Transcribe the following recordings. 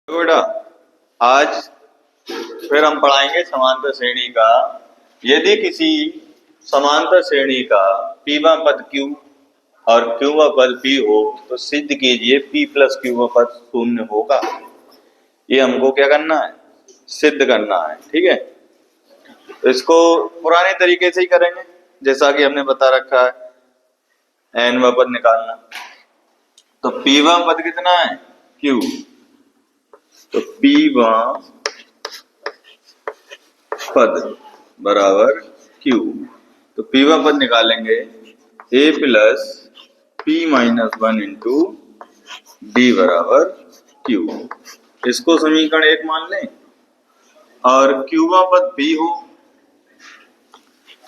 तो बेटा आज फिर हम पढ़ाएंगे समांतर श्रेणी का। यदि किसी समांतर श्रेणी का पीवा पद Q और क्यूवा पद P हो तो सिद्ध कीजिए P प्लस क्यूवा पद शून्य होगा। ये हमको क्या करना है, सिद्ध करना है। ठीक है, तो इसको पुराने तरीके से ही करेंगे जैसा कि हमने बता रखा है। एनवा पद निकालना, तो पीवा पद कितना है Q, तो पीवा पद बराबर Q, तो पीवा पद निकालेंगे A plus P minus 1 into d बराबर Q। इसको समीकरण 1 मान लें और क्यूबा पद B हो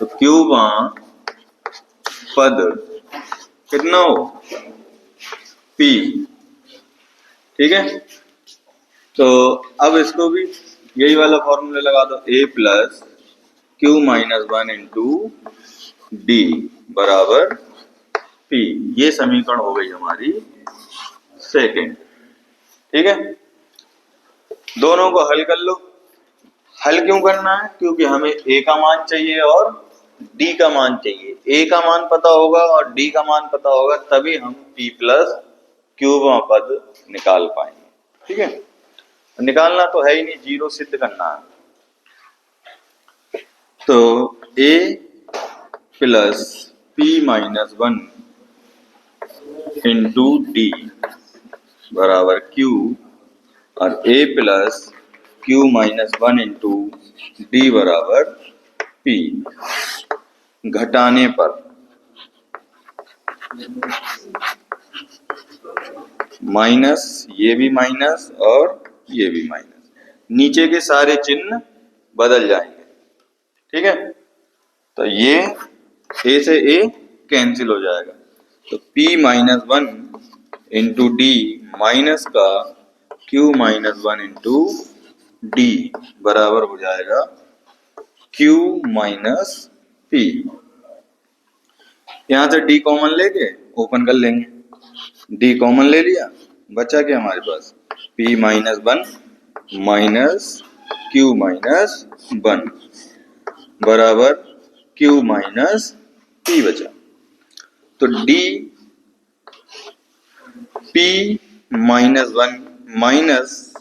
तो क्यूबा पद कितना हो P। ठीक है, तो अब इसको भी यही वाला फॉर्मूला लगा दो, A plus Q minus 1 into d बराबर P। ये समीकरण हो गई हमारी सेकेंड। ठीक है, दोनों को हल कर लो। हल क्यों करना है, क्योंकि हमें A का मान चाहिए और D का मान चाहिए। A का मान पता होगा और D का मान पता होगा तभी हम P प्लस क्यूबा पद निकाल पाएंगे। ठीक है, निकालना तो है ही नहीं, जीरो सिद्ध करना है। तो A plus P minus 1 into d बराबर Q और A plus Q minus 1 into d बराबर P। घटाने पर माइनस, ये भी माइनस और ये भी माइनस, नीचे के सारे चिन्ह बदल जाएंगे। ठीक है, तो ये A से A कैंसिल हो जाएगा, तो P minus 1 into D minus का Q माइनस 1 इंटू डी बराबर हो जाएगा Q माइनस P। यहां से D कॉमन लेके ओपन कर लेंगे, D कॉमन ले लिया, बचा क्या हमारे पास P minus 1 minus Q minus 1 बराबर Q माइनस P बचा। तो D P minus 1 minus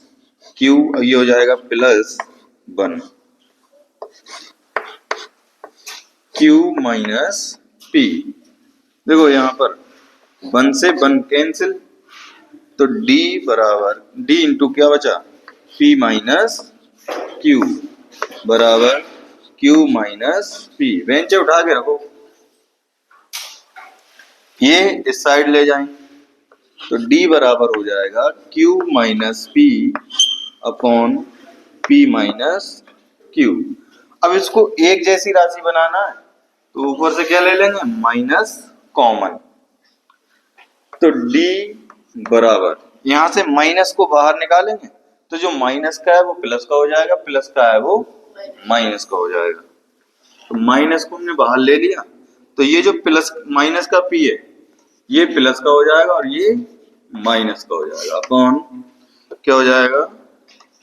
Q, ये हो जाएगा प्लस 1 Q माइनस P। देखो यहाँ पर 1 से 1 कैंसिल, तो D बराबर D इंटू क्या बचा P माइनस Q बराबर Q माइनस P। बेंचे उठा के रखो, ये इस साइड ले जाएं, तो D बराबर हो जाएगा Q minus P upon P minus Q। अब इसको एक जैसी राशि बनाना है तो ऊपर से क्या ले लेंगे, माइनस कॉमन, तो D बराबर यहां से माइनस को बाहर निकालेंगे तो जो माइनस का है वो प्लस का हो जाएगा, प्लस का है वो माइनस का हो जाएगा। तो माइनस को हमने बाहर ले लिया, तो ये जो प्लस माइनस का P है ये प्लस का हो जाएगा और ये माइनस का हो जाएगा, अपॉन क्या हो जाएगा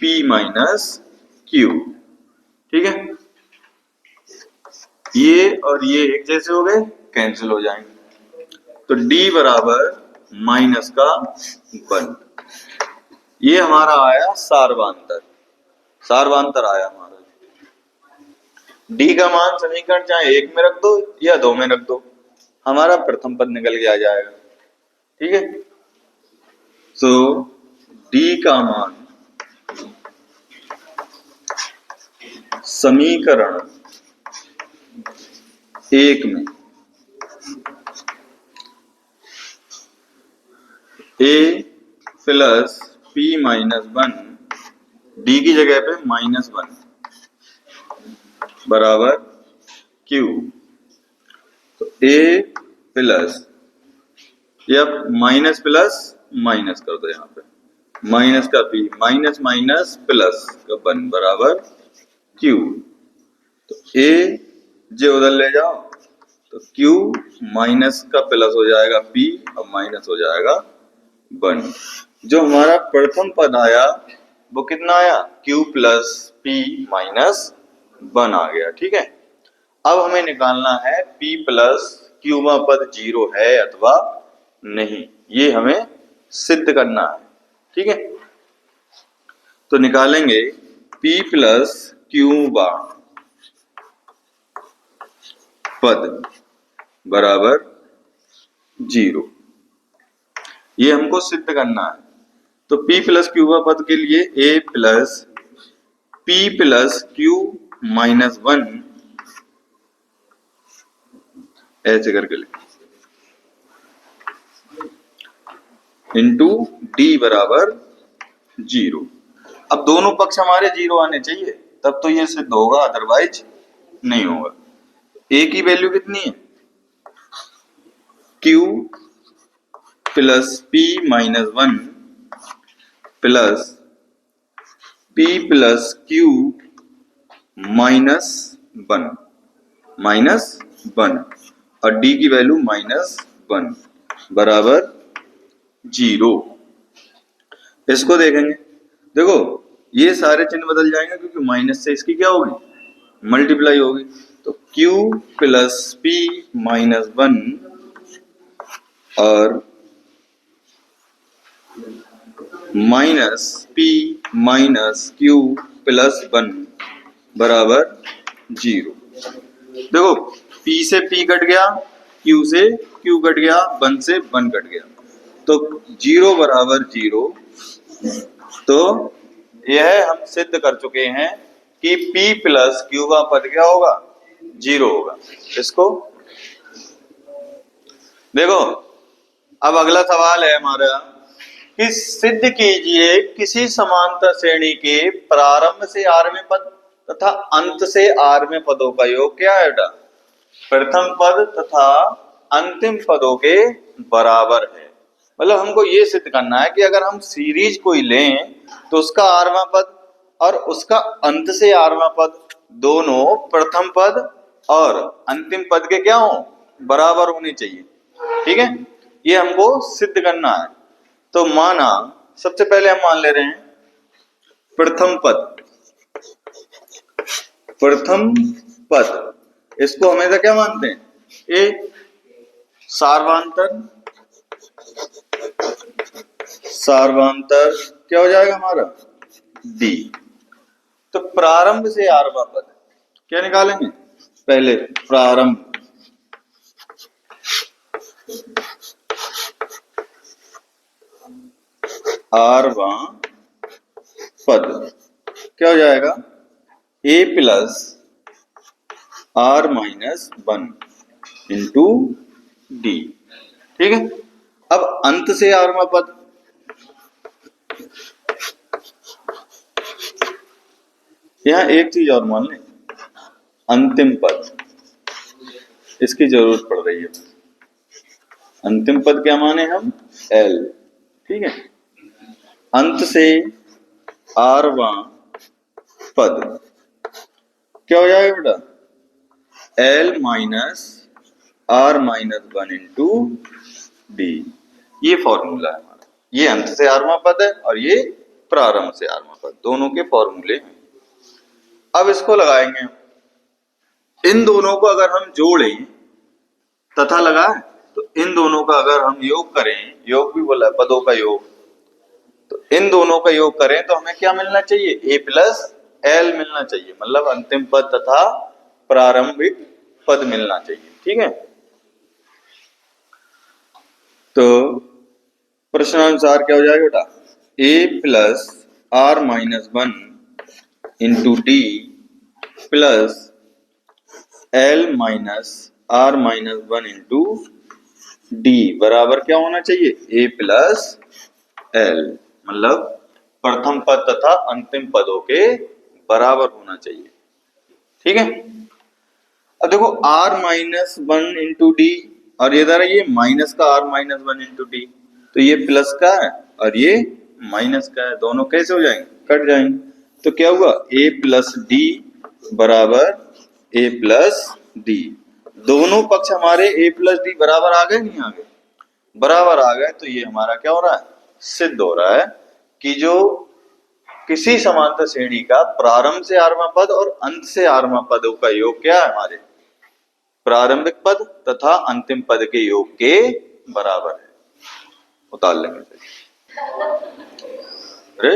P माइनस Q। ठीक है, ये और ये एक जैसे हो गए, कैंसिल हो जाएंगे, तो D बराबर माइनस का 1। ये हमारा आया सारवांतर, सारवांतर आया हमारा। D का मान समीकरण चाहे 1 में रख दो या 2 में रख दो, हमारा प्रथम पद निकल के आ जाएगा। ठीक है, तो D का मान समीकरण 1 में A plus P minus 1, D की जगह पे माइनस 1 बराबर Q, तो A प्लस, या माइनस प्लस माइनस कर दो, यहाँ पे माइनस का P माइनस माइनस प्लस का 1 बराबर Q, तो A जो उधर ले जाओ तो Q माइनस का प्लस हो जाएगा P और माइनस हो जाएगा 1। जो हमारा प्रथम पद आया वो कितना आया, q प्लस p माइनस 1 आ गया। ठीक है, अब हमें निकालना है p प्लस क्यूवा पद 0 है अथवा नहीं, ये हमें सिद्ध करना है। ठीक है, तो निकालेंगे p प्लस क्यूवा पद बराबर 0, ये हमको सिद्ध करना है। तो p प्लस क्यूवा पद के लिए a plus p plus Q minus 1 ऐसे करके लिख इंटू डी बराबर 0। अब दोनों पक्ष हमारे 0 आने चाहिए तब तो ये सिद्ध होगा, अदरवाइज नहीं होगा। a की वैल्यू कितनी है, q plus p minus 1 plus p plus q minus 1 और d की वैल्यू -1 बराबर 0। इसको देखेंगे, देखो ये सारे चिन्ह बदल जाएंगे क्योंकि माइनस से इसकी क्या होगी, मल्टीप्लाई होगी। तो q प्लस p माइनस 1 और minus p minus q plus 1 बराबर 0। देखो p से p कट गया, q से q कट गया, 1 से 1 कट गया, तो 0 बराबर 0। तो यह हम सिद्ध कर चुके हैं कि p प्लस q का पद क्या होगा, 0 होगा। इसको देखो, अब अगला सवाल है हमारा कि सिद्ध कीजिए किसी समांतर श्रेणी के प्रारंभ से आरवें पद तथा अंत से आरवें पदों का योग क्या है बेटा, प्रथम पद तथा अंतिम पदों के बराबर है। मतलब हमको ये सिद्ध करना है कि अगर हम सीरीज कोई लें तो उसका आरवां पद और उसका अंत से आरवां पद दोनों प्रथम पद और अंतिम पद के क्या हो, बराबर होने चाहिए। ठीक है, ये हमको सिद्ध करना है। तो माना, सबसे पहले हम मान ले रहे हैं प्रथम पद, इसको हमेशा क्या मानते हैं, ए सार्वंतर क्या हो जाएगा हमारा, डी। तो प्रारंभ से आरवां पद क्या निकालेंगे, पहले प्रारंभ आरवां पद क्या हो जाएगा, a plus r minus 1 into d. ठीक है, अब अंत से आरवां पद, यहां एक चीज और मान लें, अंतिम पद, इसकी जरूरत पड़ रही है। अंतिम पद क्या माने हम, L। ठीक है, अंत से आरवां पद क्या हो जाएगा बेटा, L minus r minus 1 into d. ये फॉर्मूला है हमारा, ये अंत से आरवां पद है और ये प्रारंभ से आरवां पद, दोनों के फॉर्मूले हैं। अब इसको लगाएंगे, इन दोनों को अगर हम जोड़ें तथा लगाए तो इन दोनों का अगर हम योग करें, योग भी बोला है पदों का योग, तो इन दोनों का योग करें तो हमें क्या मिलना चाहिए, a प्लस एल मिलना चाहिए, मतलब अंतिम पद तथा प्रारंभिक पद मिलना चाहिए। ठीक है, तो प्रश्नानुसार क्या हो जाएगा बेटा, a plus r minus 1 into d plus l minus r minus 1 into d बराबर क्या होना चाहिए, a प्लस एल, मतलब प्रथम पद तथा अंतिम पदों के बराबर होना चाहिए। ठीक है, अब देखो r माइनस 1 इंटू डी और इधर ये माइनस का r माइनस 1 इंटू डी, तो ये प्लस का है और ये माइनस का है, दोनों कैसे हो जाएंगे, कट जाएंगे। तो क्या हुआ, a प्लस डी बराबर a प्लस डी। दोनों पक्ष हमारे a प्लस डी बराबर आ गए, नहीं आ गए, बराबर आ गए। तो ये हमारा क्या हो रहा है, सिद्ध हो रहा है कि जो किसी समांतर श्रेणी का प्रारंभ से आरवां पद और अंत से आरवां पदों का योग क्या है? हमारे प्रारंभिक पद तथा अंतिम पद के योग के बराबर है। उतार लेंगे। अरे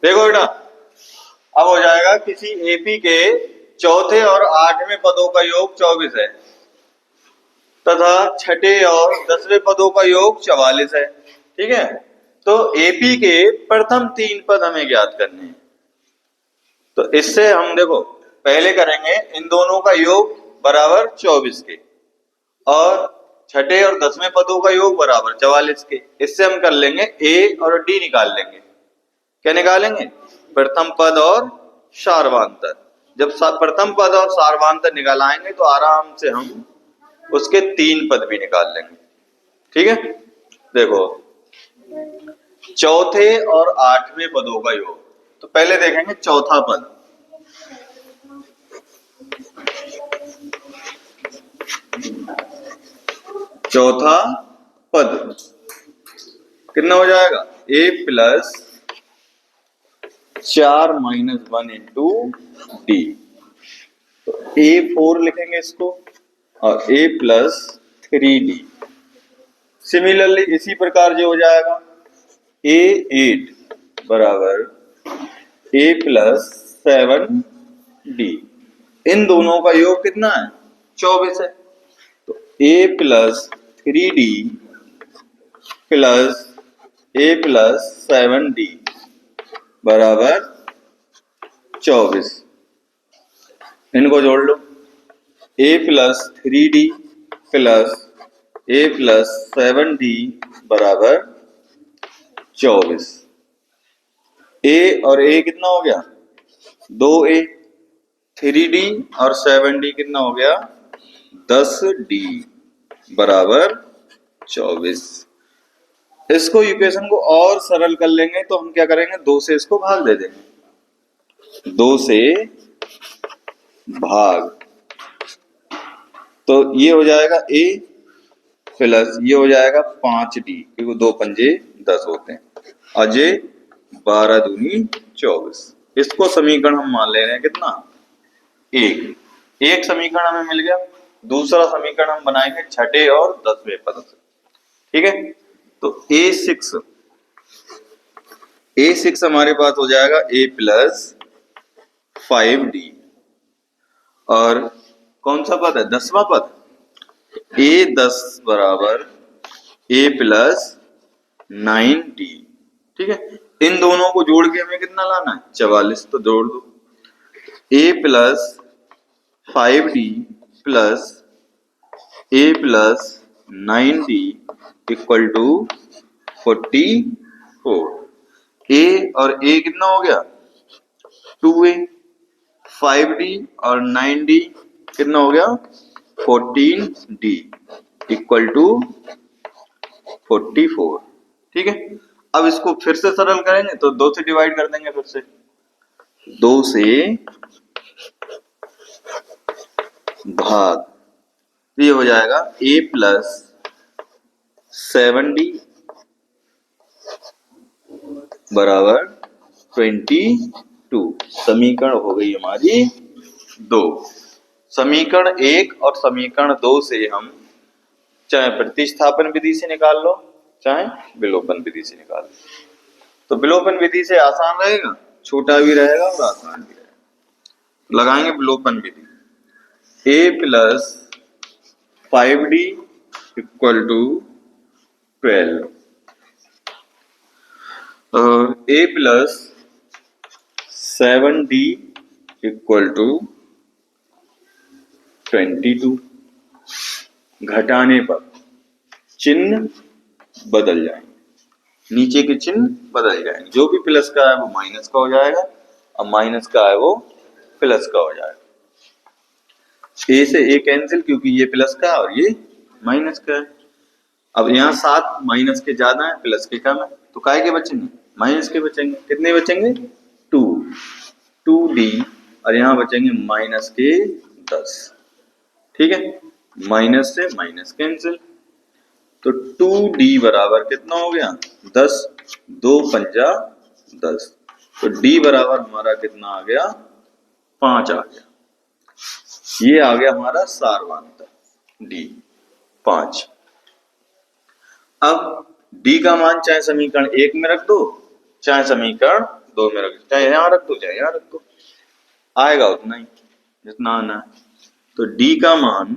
देखो बेटा, अब हो जाएगा किसी एपी के चौथे और आठवें पदों का योग 24 है तथा छठे और 10वें पदों का योग 44 है। ठीक है, तो एपी के प्रथम 3 पद हमें ज्ञात करने हैं। तो इससे हम देखो पहले करेंगे इन दोनों का योग बराबर 24 के और छठे और 10वें पदों का योग बराबर 44 के। इससे हम कर लेंगे ए और डी निकाल लेंगे। क्या निकालेंगे? प्रथम पद और सार्वांतर। जब प्रथम पद और सार्वांतर निकाल आएंगे तो आराम से हम उसके 3 पद भी निकाल लेंगे। ठीक है, देखो चौथे और आठवें पदों का योग। तो पहले देखेंगे चौथा पद। चौथा पद कितना हो जाएगा? a plus 4 minus 1 into D. तो a4 लिखेंगे इसको और a प्लस 3d। सिमिलरली इसी प्रकार जो हो जाएगा a8 बराबर a प्लस 7d। इन दोनों का योग कितना है? 24 है। तो a plus 3d plus a plus 7d बराबर 24। इनको जोड़ लो। a plus 3d plus a plus 7d बराबर 24। a और a कितना हो गया? 2a। 3d और 7d कितना हो गया? 10d बराबर 24। इसको इक्वेशन को और सरल कर लेंगे तो हम क्या करेंगे? 2 से इसको भाग दे देंगे। 2 से भाग, तो ये हो जाएगा a प्लस ये हो जाएगा 5d, क्योंकि 2 पंजे 10 होते हैं। अजय 12 दूनी 24। इसको समीकरण हम मान ले रहे हैं कितना? एक समीकरण हमें मिल गया। दूसरा समीकरण हम बनाएंगे छठे और 10वें पद से। ठीक है, तो a6 हमारे पास हो जाएगा a प्लस 5d। और कौन सा पद है? 10वां पद। a10 बराबर a प्लस 9d। ठीक है, इन दोनों को जोड़ के हमें कितना लाना है? 44। तो जोड़ दो। a plus 5d plus a plus 9d equal to 44। a और a कितना हो गया? 2a। 5d और 9d कितना हो गया? 14d equal to 44। ठीक है, अब इसको फिर से सरल करेंगे तो 2 से डिवाइड कर देंगे। फिर से 2 से भाग, ये हो जाएगा a प्लस 7d बराबर 22। समीकरण हो गई हमारी 2। समीकरण 1 और समीकरण 2 से हम चाहे प्रतिस्थापन विधि से निकाल लो चाहे विलोपन विधि से निकाल लो। तो विलोपन विधि से आसान रहेगा, छोटा भी रहेगा और आसान भी रहेगा। लगाएंगे विलोपन विधि। a plus 5d equal to 12 और a plus 7d equal to 22। घटाने पर चिन्ह बदल जाएंगे, नीचे के चिन्ह बदल जाएंगे। जो भी प्लस का है वो माइनस का हो जाएगा और माइनस का है वो प्लस का हो जाएगा। a से a कैंसिल, क्योंकि ये प्लस का और ये माइनस का है। अब यहाँ 7 माइनस के ज्यादा है प्लस के कम है, तो काय के बचेंगे? माइनस के बचेंगे। कितने बचेंगे? 2d और यहाँ बचेंगे माइनस के 10। ठीक है, माइनस से माइनस कैंसिल, तो 2d बराबर कितना हो गया? 10। 2 पंजा 10। तो डी बराबर हमारा कितना आ गया, 5 आ गया। ये आ गया हमारा सारवांतर डी 5। अब डी का मान चाहे समीकरण 1 में रख दो, चाहे समीकरण 2 में रख दो, चाहे यहां रख दो चाहे यहां रख दो, आएगा उतना ही जितना आना है। तो डी का मान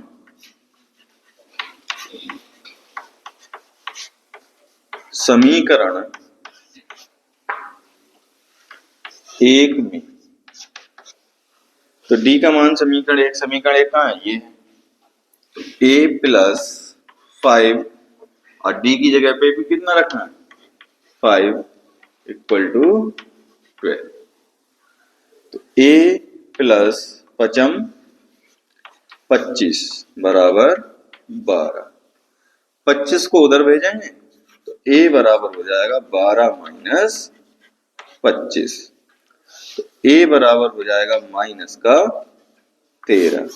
समीकरण 1 में, तो डी का मान समीकरण 1 कहाँ है, ये a प्लस 5 और डी की जगह पे भी कितना रखना है, 5 इक्वल टू 12। तो a प्लस 5 25 बराबर 12। 25 को उधर भेजेंगे तो a बराबर हो जाएगा 12 माइनस 25। तो a बराबर हो जाएगा माइनस का 13।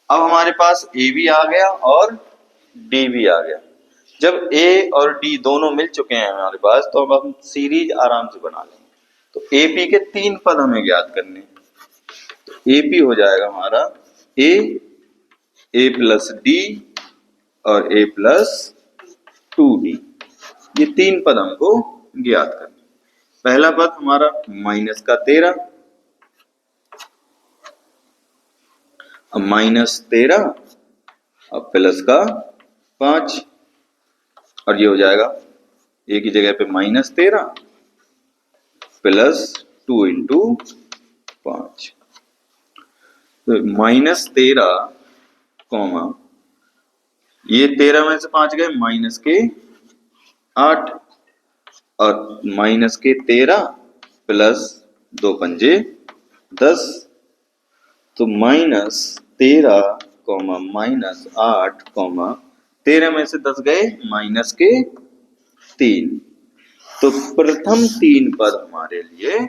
अब हमारे पास a भी आ गया और d भी आ गया। जब a और d दोनों मिल चुके हैं हमारे पास, तो अब हम सीरीज आराम से बना लेंगे। तो AP के 3 पद हमें ज्ञात करने। तो AP हो जाएगा हमारा a प्लस d और a प्लस 2d। ये 3 पद हमको ज्ञात करने। पहला पद हमारा माइनस का 13, अब माइनस 13 अब प्लस का 5, और ये हो जाएगा a की जगह पे माइनस 13 प्लस 2 इंटू 5। तो माइनस 13 कॉमा ये 13 में से 5 गए माइनस के 8 और माइनस के 13 प्लस 2 पंजे 10। तो माइनस 13 कॉमा माइनस 8 कॉमा 13 में से 10 गए माइनस के 3। तो प्रथम 3 पद हमारे लिए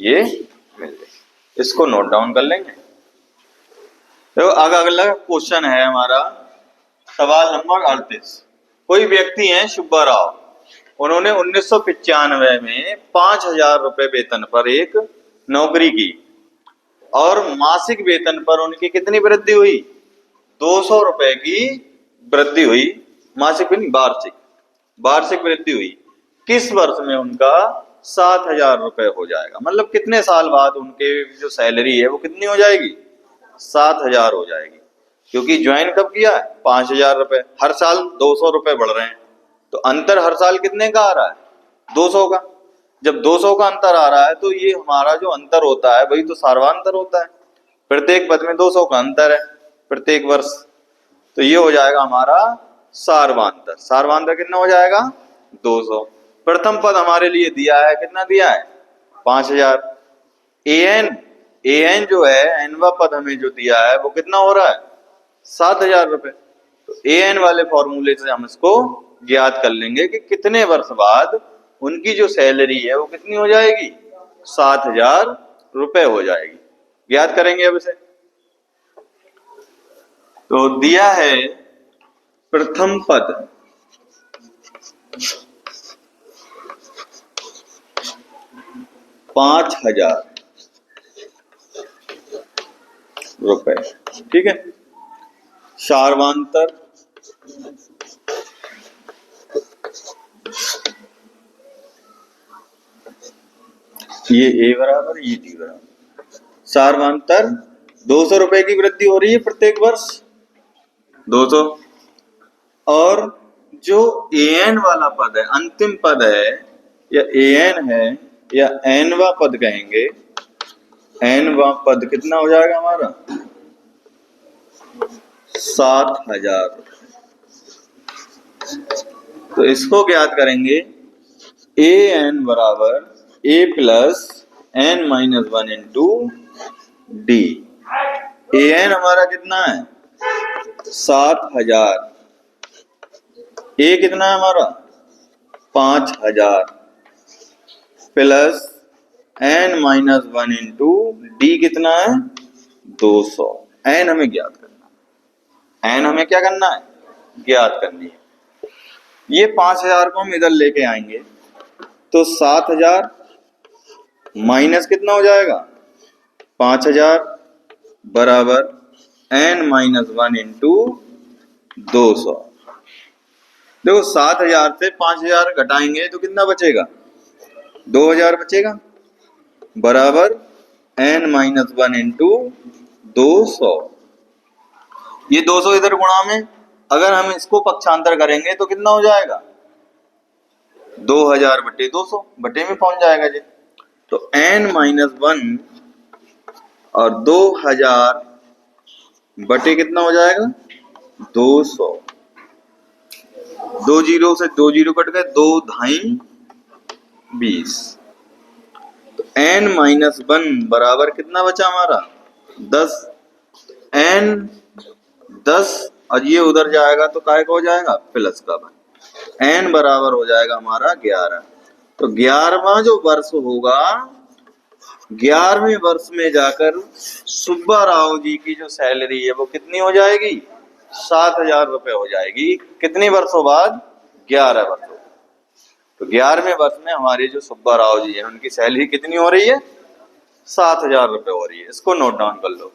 ये मिल गए। इसको नोट डाउन कर लेंगे। तो अगला क्वेश्चन है हमारा सवाल नंबर 38। कोई व्यक्ति है सुब्बा राव, उन्होंने 1995 में 5,000 रुपए वेतन पर एक नौकरी की और मासिक वेतन पर उनकी कितनी वृद्धि हुई, 200 रुपए की वृद्धि हुई। मासिक नहीं, वार्षिक वृद्धि हुई। किस वर्ष में उनका 7,000 रुपए हो जाएगा, मतलब कितने साल बाद उनके जो सैलरी है वो कितनी हो जाएगी, 7,000 हो जाएगी। क्योंकि ज्वाइन कब किया है, 5,000 रुपए, हर साल 200 रुपए बढ़ रहे हैं, तो अंतर हर साल कितने का आ रहा है, 200 का। जब 200 का अंतर आ रहा है तो ये हमारा जो अंतर होता है वही तो सार्वांतर होता है। प्रत्येक पद में 200 का अंतर है प्रत्येक वर्ष, तो ये हो जाएगा हमारा सार्वांतर। सार्वांतर कितना हो जाएगा, 200। प्रथम पद हमारे लिए दिया है, कितना दिया है, 5,000। an जो है एनवा पद हमें जो दिया है वो कितना हो रहा है, 7,000 रुपए। तो an वाले फॉर्मूले से हम इसको ज्ञात कर लेंगे कि कितने वर्ष बाद उनकी जो सैलरी है वो कितनी हो जाएगी, 7,000 रुपए हो जाएगी। ज्ञात करेंगे अब इसे। तो दिया है प्रथम पद 5,000 रुपए, ठीक है। सार्वांतर ये a बराबर ये d बराबर, सार्वांतर 200 रुपए की वृद्धि हो रही है प्रत्येक वर्ष 200। और जो an वाला पद है, अंतिम पद है, या an है या nवा पद कहेंगे, nवा पद कितना हो जाएगा हमारा, 7,000। तो इसको ज्ञात करेंगे an बराबर a plus n minus 1 into D. an हमारा कितना है, 7,000। a कितना है हमारा, 5,000 plus n minus 1 into D कितना है, 200। n हमें ज्ञात करना है, n हमें क्या करना है, ज्ञात करनी है। ये 5,000 को हम इधर लेके आएंगे तो 7,000 माइनस कितना हो जाएगा 5000 बराबर n-1 इंटू 200। देखो 7000 से 5000 घटाएंगे तो कितना बचेगा 2000 बचेगा बराबर n-1 इंटू 200। ये 200 इधर गुणा में, अगर हम इसको पक्षांतर करेंगे तो कितना हो जाएगा 2000 बटे 200 बटे में पहुंच जाएगा जी। तो n-1 और 2000 बटे कितना हो जाएगा 200। 2 जीरो से 2 जीरो कट गए, 2 ढाई 20। तो n-1 बराबर कितना बचा हमारा 10। n 10 और ये उधर जाएगा तो काय का हो जाएगा प्लस का, n बराबर हो जाएगा हमारा 11। तो 11वां जो वर्ष होगा 11वें वर्ष में जाकर सुब्बा राव जी की जो सैलरी है वो कितनी हो जाएगी 7000 रुपए हो जाएगी। कितने वर्षों बाद 11 वर्षों। तो 11वें वर्ष में हमारे जो सुब्बा राव जी है उनकी सैलरी कितनी हो रही है 7000 रुपए हो रही है। इसको नोट डाउन कर लो।